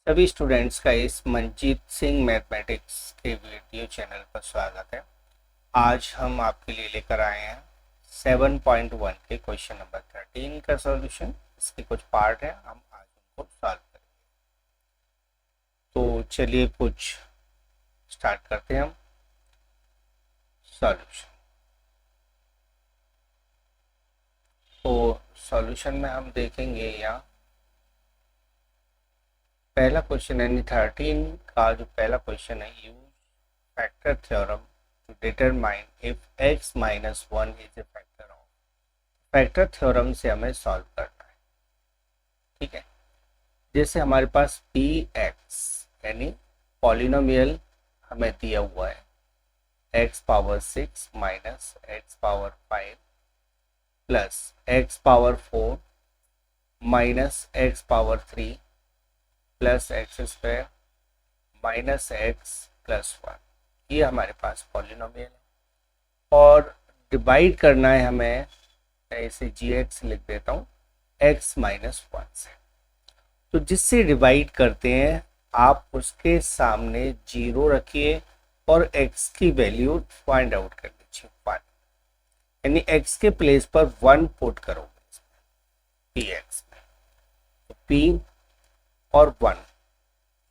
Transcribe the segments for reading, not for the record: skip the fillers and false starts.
सभी स्टूडेंट्स का इस मंजीत सिंह मैथमेटिक्स के वीडियो चैनल पर स्वागत है। आज हम आपके लिए लेकर आए हैं 7.1 के क्वेश्चन नंबर 13 का सॉल्यूशन। इसके कुछ पार्ट हैं, हम आज उनको सॉल्व करेंगे। तो चलिए कुछ स्टार्ट करते हैं हम सॉल्यूशन। तो सॉल्यूशन में हम देखेंगे यहाँ पहला क्वेश्चन यानी 13 का जो पहला क्वेश्चन है, use factor theorem to determine if x minus 1 is a factor of. Factor theorem से हमें सॉल्व करना है, ठीक है। जैसे हमारे पास px यानी पॉलिनोमियल हमें दिया हुआ है x power 6 minus x power 5 plus x power 4 minus x power 3 plus x square minus x plus 1, ये हमारे पास पॉलिनोमियल है। और डिवाइड करना है हमें, ऐसे जी एक्स लिख देता हूँ x माइनस 1 से। तो जिससे डिवाइड करते हैं आप उसके सामने 0 रखिए और x की वैल्यू फाइंड आउट कर लीजिए 1, यानी x के प्लेस पर 1 पुट करोगे px में, तो p और 1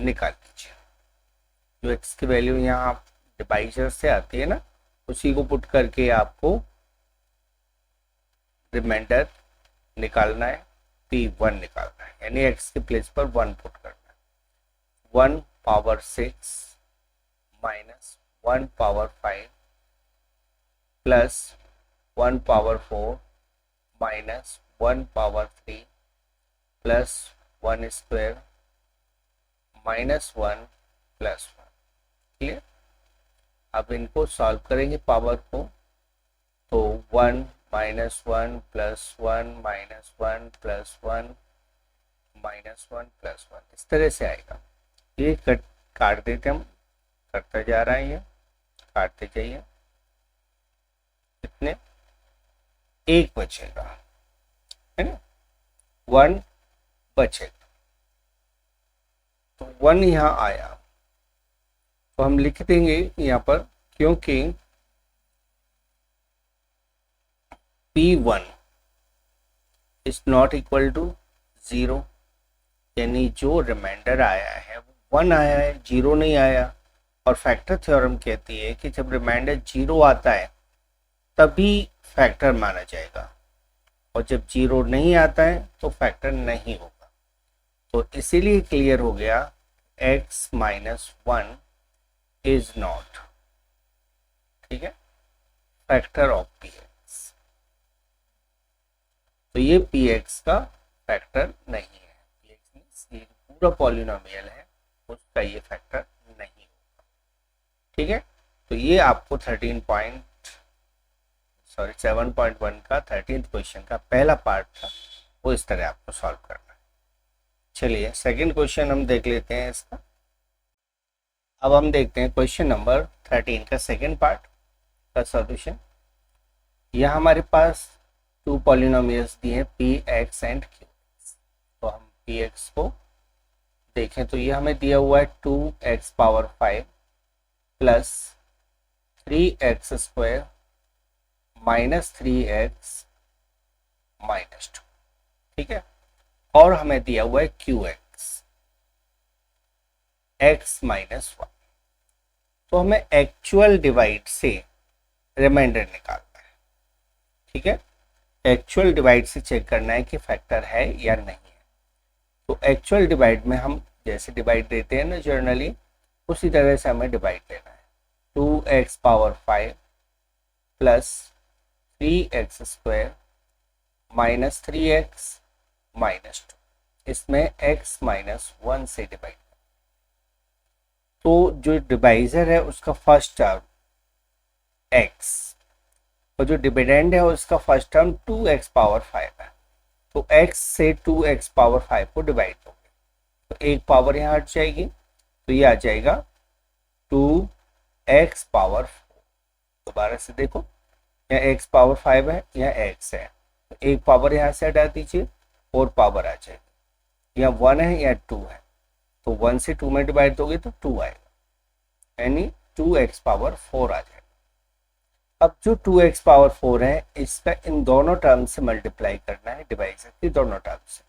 निकाल लीजिए। जो x की वैल्यू यहाँ डिवाइजर से आती है ना, उसी को पुट करके आपको रिमाइंडर निकालना है, p1 निकालना है, यानी x के प्लेस पर 1 पुट करना है। 1 power 6 minus 1 power 5 plus 1 power 4 minus 1 power 3 plus 1 square minus 1 plus 1। Clear. अब इनको सॉल्व करेंगे पावर को, तो 1 minus 1 plus 1 minus 1 plus 1 minus 1 plus 1, इस तरह से आएगा। ये काट देते हम, करता जा रहा है, ये काटते जाइए, कितने 1 बचेगा, है ना, 1 बचेगा। तो 1 यहाँ आया, तो हम लिख देंगे यहाँ पर, क्योंकि p1 is not equal to 0, यानी जो रिमाइंडर आया है वो 1 आया है, 0 नहीं आया। और फैक्टर थ्योरम कहती है कि जब रिमाइंडर 0 आता है तभी फैक्टर माना जाएगा, और जब 0 नहीं आता है तो फैक्टर नहीं होगा। तो इसीलिए क्लियर हो गया x माइनस 1 इज नॉट, ठीक है, फैक्टर ऑफ px। तो ये px का फैक्टर नहीं है, px ये पूरा पॉलिनोमियल है, उसका ये फैक्टर नहीं होगा, ठीक है। तो ये आपको 7.1 का 13th क्वेश्चन का पहला पार्ट था, वो इस तरह आपको सॉल्व करना है। चलिए सेकंड क्वेश्चन हम देख लेते हैं इसका। अब हम देखते हैं क्वेश्चन नंबर 13 का सेकंड पार्ट का सॉल्यूशन। यह हमारे पास 2 पॉलिनोमियल्स दिए हैं px एंड qx। तो हम px को देखें तो ये हमें दिया हुआ है 2x power 5 plus 3x square minus 3x minus 2, ठीक है। और हमें दिया हुआ है qx x माइनस 1। तो हमें एक्चुअल डिवाइड से रिमाइंडर निकालना है, ठीक है। एक्चुअल डिवाइड से चेक करना है कि फैक्टर है या नहीं है। तो एक्चुअल डिवाइड में हम जैसे डिवाइड देते हैं ना जनरली, उसी तरह से हमें डिवाइड देना है। 2x power 5 plus 3x square minus 3x minus 2, इसमें x माइनस 1 से डिवाइड। तो जो डिवाइजर है उसका फर्स्ट टर्म x और जो डिविडेंड है उसका फर्स्ट टर्म 2x पावर 5 है। तो x से 2x पावर 5 को डिवाइड होंगे, तो एक पावर यहाँ हट जाएगी, तो ये आ जाएगा 2x पावर 4। दोबारा से देखो, यहाँ x पावर 5 है, यहाँ x है, तो एक पावर यहाँ से हटा दीजिए और पावर आ जाएगी, यहाँ 1 है, यहाँ 2 है, तो 1 से 2 में डिवाइड दोगे तो 2 आएगा, यानी 2x पावर 4 आ जाएगा। अब जो 2x पावर 4 है इसका इन दोनों टर्म से मल्टीप्लाई करना है, डिवाइजर की दोनों टर्म से,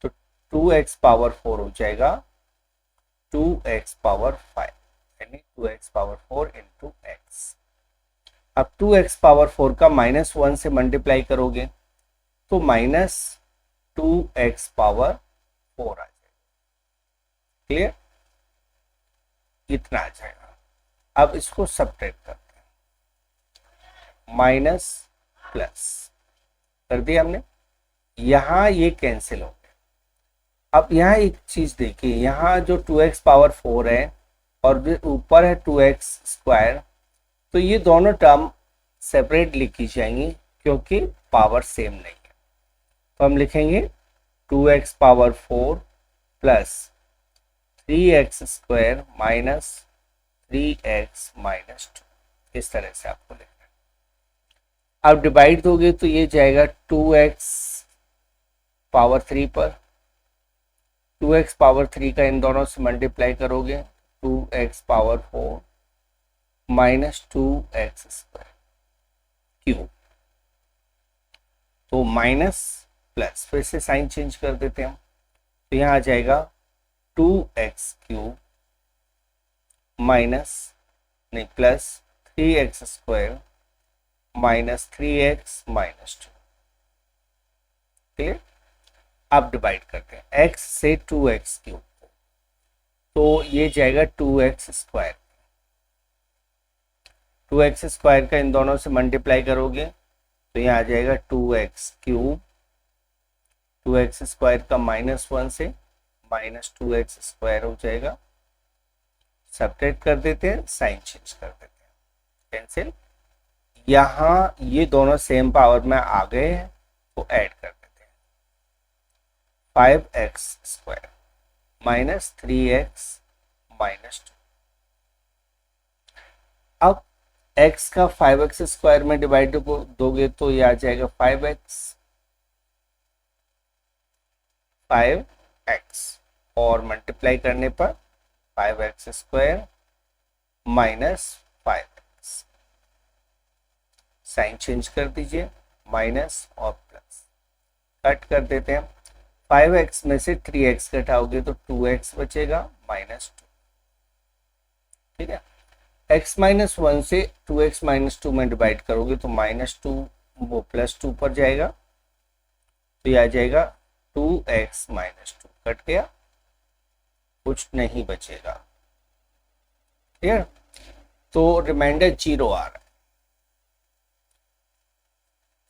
तो 2x पावर 4 हो जाएगा 2x पावर 5, यानी 2x पावर 4 इंटू एक्स। अब 2x पावर 4 का -1 से मल्टीप्लाई करोगे तो -2x पावर 4 आ जाएगा। क्लियर, इतना आ जाएगा। अब इसको सब्ट्रैक्ट करते हैं, माइनस प्लस कर दिया हमने, यहां ये कैंसिल हो गया। अब यहाँ एक चीज देखिए, यहाँ जो 2x पावर 4 है और ऊपर है 2x स्क्वायर, तो ये दोनों टर्म सेपरेट लिखी जाएंगी क्योंकि पावर सेम नहीं है। तो हम लिखेंगे 2x power 4 plus 3x square minus 3x minus 2, इस तरह से आपको लिखना है। अब डिवाइड दोगे तो ये जाएगा 2x पावर 3 पर, 2x पावर 3 का इन दोनों से मल्टीप्लाई करोगे 2x power 4 minus 2x square cube, तो माइनस प्लस, फिर से साइन चेंज कर देते हैं हम, तो यहाँ आ जाएगा 2x क्यूब माइनस नहीं plus 3x square minus 3x minus 2। Clear, अब डिवाइड करते हैं x से 2x क्यूब, तो ये जाएगा 2x स्क्वायर, 2x स्क्वायर का इन दोनों से मल्टीप्लाई करोगे तो यहाँ आ जाएगा 2x क्यूब, 2x स्क्वायर का -1 से माइनस 2x स्क्वायर हो जाएगा, सब्ट्रैक्ट कर देते हैं, साइन चेंज कर देते हैं, कैंसिल। यहाँ ये दोनों सेम पावर में आ गए हैं तो ऐड कर देते हैं, 5x square minus 3x minus 2। अब x का 5x स्क्वायर में डिवाइड दोगे तो ये आ जाएगा 5x और मल्टीप्लाई करने पर 5x square minus 5x, sign change कर दीजिए, माइनस और प्लस, कट कर देते हैं। 5x में से 3x घटाओगे तो 2x बचेगा माइनस 2। ठीक है, x माइनस 1 से 2x माइनस 2 में डिवाइड करोगे तो -2 वो +2 पर जाएगा, तो यह आ जाएगा 2x माइनस 2, कट गया, कुछ नहीं बचेगा। क्लियर, तो रिमाइंडर 0 आ रहा है,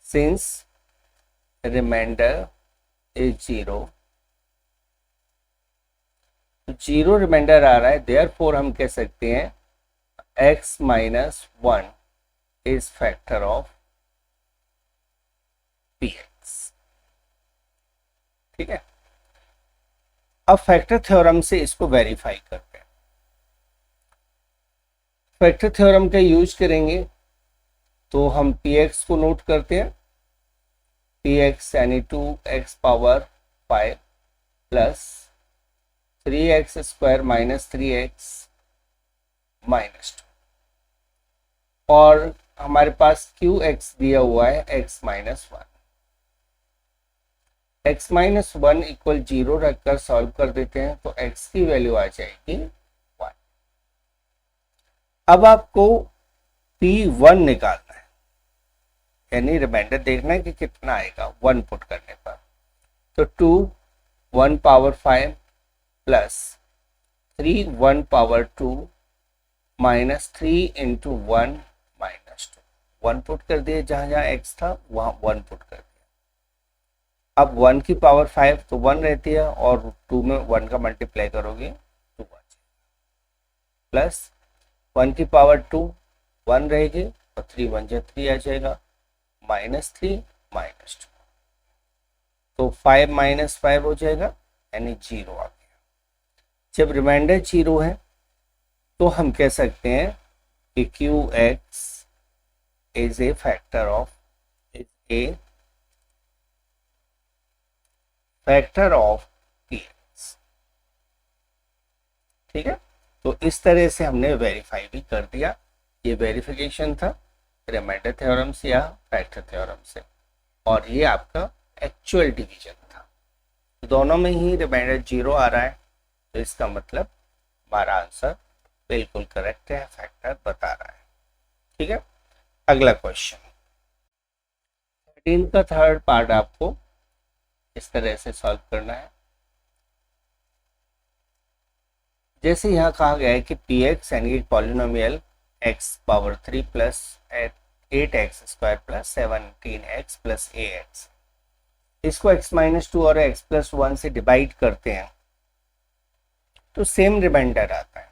सिंस रिमाइंडर इज 0, 0 रिमाइंडर आ रहा है, देयरफॉर हम कह सकते हैं x minus 1 is factor of px। ठीक है, अब फैक्टर थ्योरम से इसको वेरीफाई करते हैं। फैक्टर थ्योरम का यूज करेंगे तो हम px को नोट करते हैं, px यानी 2x power 5 plus 3x square minus 3x minus 2, और हमारे पास qx दिया हुआ है x minus 1, x minus 1 equal 0 रखकर सॉल्व कर देते हैं तो x की वैल्यू आ जाएगी 1। अब आपको p1 निकालना है, यानी रिमाइंडर देखना है कि कितना आएगा 1 पुट करने पर, तो 2 1 power 5 plus 3 1 power 2 minus 3 into 1 minus 2, 1 put कर दिए, जहां जहां x था वहां 1 पुट कर दिया। अब 1 की पावर 5 तो 1 रहती है और 2 में 1 का मल्टीप्लाई करोगे 2 आ जाएगा, प्लस 1 की पावर 2 1 रहेगी और 3 1 जा 3 आ जाएगा, माइनस 3 माइनस 2, तो 5 माइनस 5 हो जाएगा, यानी 0 आ गया। जब रिमाइंडर 0 है तो हम कह सकते हैं कि qx is a factor of px। ठीक है, तो इस तरह से हमने वेरीफाई भी कर दिया। ये वेरिफिकेशन था रिमाइंडर थ्योरम से या फैक्टर थ्योरम से, और ये आपका एक्चुअल डिवीजन था। दोनों में ही रिमाइंडर 0 आ रहा है, तो इसका मतलब हमारा आंसर बिल्कुल करेक्ट है, फैक्टर बता रहा है। ठीक है, अगला क्वेश्चन 13 का थर्ड पार्ट आपको इस तरह से सॉल्व करना है। जैसे यहाँ कहा गया है कि पी एक्स यानी कि polynomial x power 3 plus 8x square plus 17x plus ax, इसको x-2 और x+1 से डिवाइड करते हैं तो सेम रिमाइंडर आता है।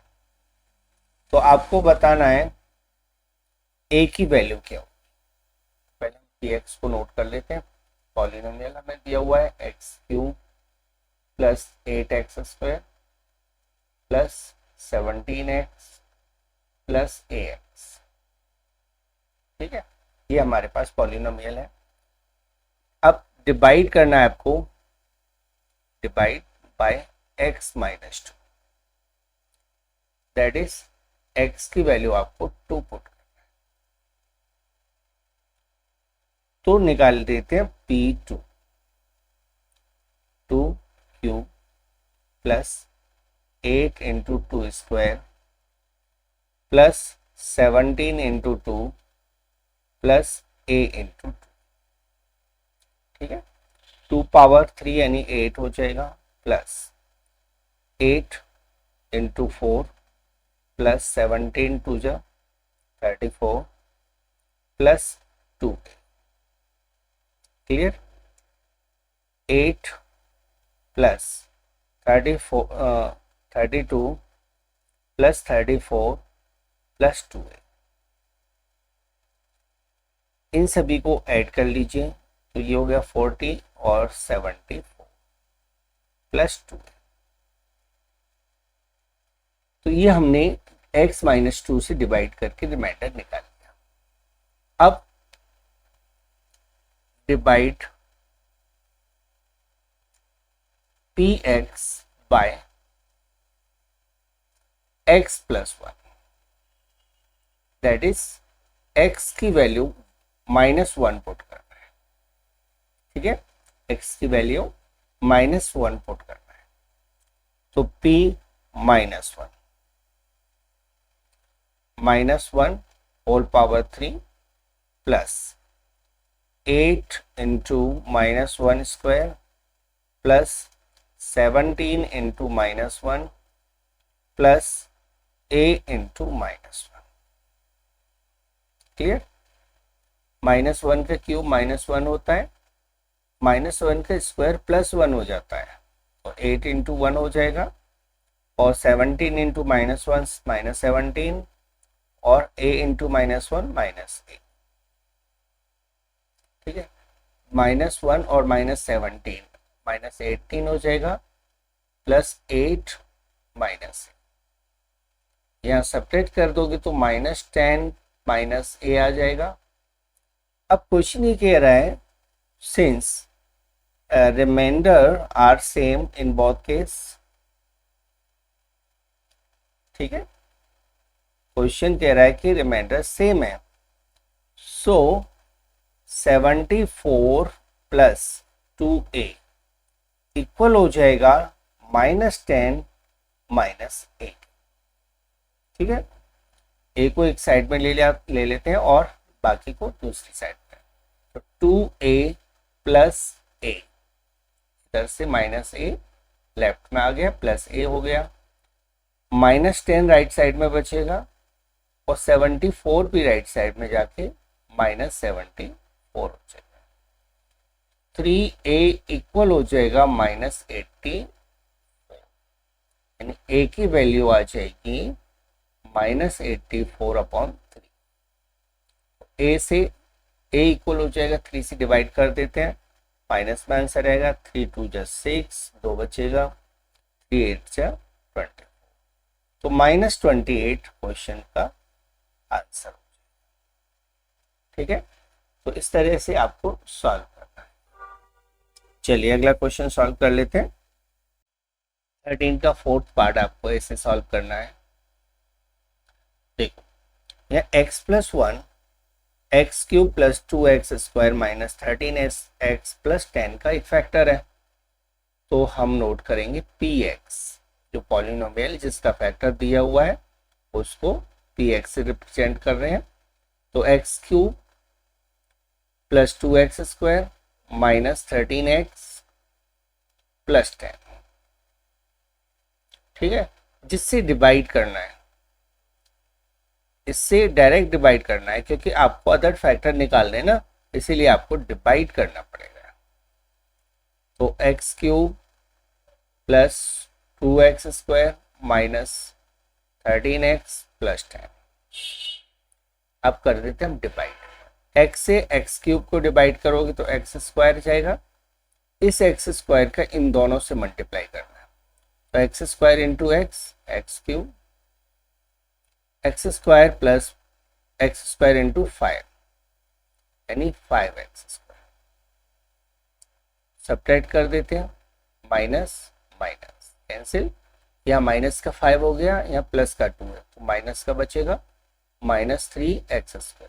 तो आपको बताना है a की वैल्यू क्या हो। पहले हम पी एक्स को नोट कर लेते हैं। पॉलिनोमियल हमें दिया हुआ है x³ plus 8x square plus 17x plus ax। ठीक है, ये हमारे पास पॉलिनोमियल है। अब डिवाइड करना है आपको, divide by x-2, that is x की वैल्यू आपको 2 पुट करना है। तो निकाल देते हैं P2, 2³ plus 8 into 2 square plus 17 into 2 plus a into 2। ठीक है, 2 पावर 3 यानी 8 हो जाएगा, प्लस 8 इंटू 4 प्लस 17 टू जा 34 plus 2। Clear, 8 plus 32 plus 34 plus 2। इन सभी को ऐड कर लीजिए तो ये हो गया 40 और 74 प्लस 2। तो ये हमने x-2 से डिवाइड करके रिमाइंडर निकाल लिया। अब divide px by x+1, that is x की वैल्यू -1 पुट करना है। ठीक है, x की वैल्यू -1 पुट करना है, तो p -1 whole power 3 plus 8 into -1 square plus 17 into -1 plus a into -1। Clear, -1 का क्यूब -1 होता है, -1 का स्क्वायर +1 हो जाता है, तो 8 इंटू 1 हो जाएगा, और 17 इंटू -1 -17 और a इंटू -1 -a। ठीक है, -1 और -17 -18 हो जाएगा, प्लस 8 माइनस, यहाँ सब्ट्रैक्ट कर दोगे तो -10 -a आ जाएगा। अब क्वेश्चन ये कह रहा है since remainder are same in both case. ठीक है, क्वेश्चन कह रहा है कि रिमाइंडर सेम है, सो 74 प्लस 2a इक्वल हो जाएगा -10 -8। ठीक है, a को एक साइड में ले लेते हैं और बाकी को दूसरी साइड में, तो 2a प्लस a, इधर से -a लेफ्ट में आ गया, प्लस a हो गया, -10 राइट साइड में बचेगा और 74 भी राइट साइड में जाके -74 हो जाएगा। 3a इक्वल हो जाएगा -80, यानी a की वैल्यू आ जाएगी -84/3। a से a इक्वल हो जाएगा 3 से डिवाइड कर देते हैं, माइनस में आंसर आएगा 3 2 जा 6, 2 बचेगा, 3 8 जा 24, तो -28 क्वेश्चन का आंसर हो जाएगा। ठीक है, तो इस तरह से आपको सॉल्व करना है। चलिए अगला क्वेश्चन सॉल्व कर लेते हैं। 13 का फोर्थ पार्ट आपको ऐसे सॉल्व करना है। देखो यहाँ x plus one x cube plus 2x² minus 13x plus 10 का एक फैक्टर है, तो हम नोट करेंगे px, जो पॉलिनोमियल जिसका फैक्टर दिया हुआ है उसको px से रिप्रेजेंट कर रहे हैं। तो x cube plus 2x² minus 13x plus 10, ठीक है, जिससे डिवाइड करना है, इससे डायरेक्ट डिवाइड करना है क्योंकि आपको अदर फैक्टर निकालने हैं ना, इसीलिए आपको डिवाइड करना पड़ेगा। तो x cube plus 2x² minus 13x plus 10, अब कर देते हैं हम डिवाइड। x से एक्स क्यूब को डिवाइड करोगे तो x² जाएगा, इस x² का इन दोनों से मल्टीप्लाई करना है, तो x² into x cube, x² plus x² into 5 यानी 5x²। सब्ट्रैक्ट कर देते हैं, माइनस माइनस कैंसिल, यहाँ माइनस का 5 हो गया, यहाँ प्लस का 2 है, तो माइनस का बचेगा minus 3x²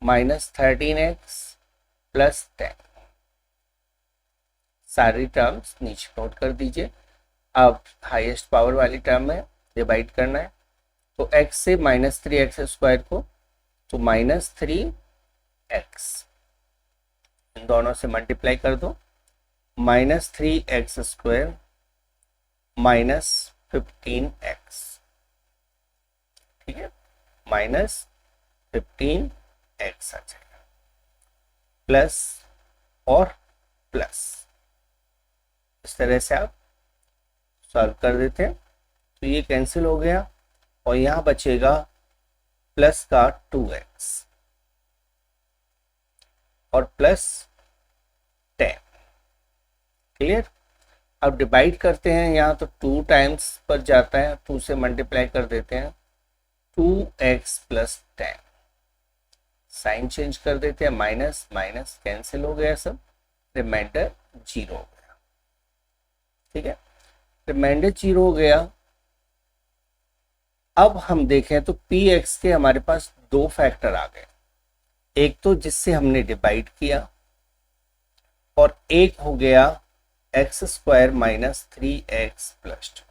minus 13x plus 10। सारी टर्म्स नीचे नोट कर दीजिए। अब हाईएस्ट पावर वाली टर्म में डिवाइड करना है, तो x से माइनस 3x² को, तो माइनस 3x, इन दोनों से मल्टीप्लाई कर दो, माइनस 3x² माइनस 15x, ठीक है, माइनस 15x आ जाएगा, प्लस और प्लस, इस तरह से आप सॉल्व कर देते हैं। तो ये कैंसिल हो गया और यहाँ बचेगा प्लस का 2x और प्लस 10। क्लियर। अब डिवाइड करते हैं, यहाँ तो 2 टाइम्स पर जाता है, 2 से मल्टीप्लाई कर देते हैं, 2x प्लस 10, साइन चेंज कर देते हैं, माइनस माइनस कैंसिल हो गया सब, रिमाइंडर 0 हो गया, ठीक है, रिमाइंडर 0 हो गया। अब हम देखें तो px के हमारे पास दो फैक्टर आ गए, एक तो जिससे हमने डिवाइड किया और एक हो गया x² माइनस 3x प्लस 2।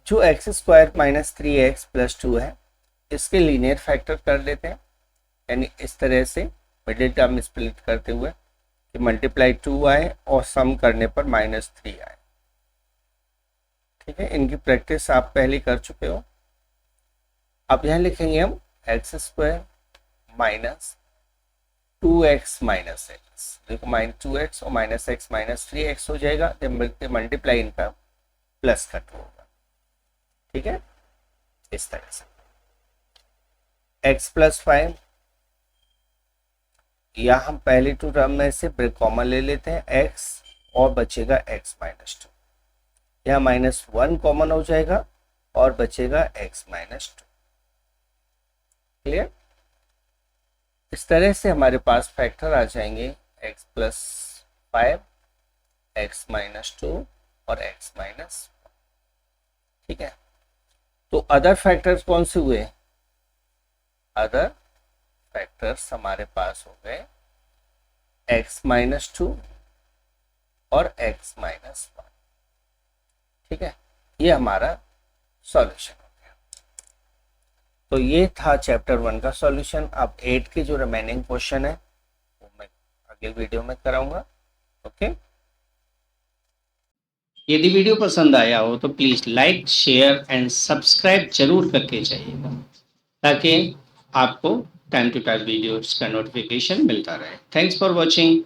जो x² माइनस 3x प्लस 2 है, इसके लीनियर फैक्टर कर लेते हैं, यानी इस तरह से मिडिल टर्म स्प्लिट करते हुए कि मल्टीप्लाई 2 आए और सम करने पर माइनस 3 आए, ठीक है। इनकी प्रैक्टिस आप पहले कर चुके हो। अब यहाँ लिखेंगे हम x² minus 2x minus x, देखो -2x और माइनस एक्स माइनस 3x हो जाएगा, जब मल्टीप्लाई इनका प्लस का 2 होगा, ठीक है, इस तरह से x प्लस 5, या हम पहले 2 टर्म में से ब्रेक कॉमन ले लेते हैं, x और बचेगा x माइनस 2, यहाँ -1 कॉमन हो जाएगा और बचेगा x माइनस 2। क्लियर। इस तरह से हमारे पास फैक्टर आ जाएंगे x प्लस 5, x माइनस 2 और x माइनस 1, ठीक है। तो अदर फैक्टर्स कौन से हुए? अदर फैक्टर्स हमारे पास हो गए x माइनस 2 और x माइनस 1, ठीक है, ये हमारा सॉल्यूशन हो गया। तो ये था चैप्टर 1 का सॉल्यूशन। अब 8 के जो रिमेनिंग क्वेश्चन है वो मैं अगले वीडियो में कराऊंगा। ओके, यदि वीडियो पसंद आया हो तो please like, share and subscribe जरूर करके जाइएगा, ताकि आपको टाइम टू टाइम वीडियोस का नोटिफिकेशन मिलता रहे। Thanks for watching.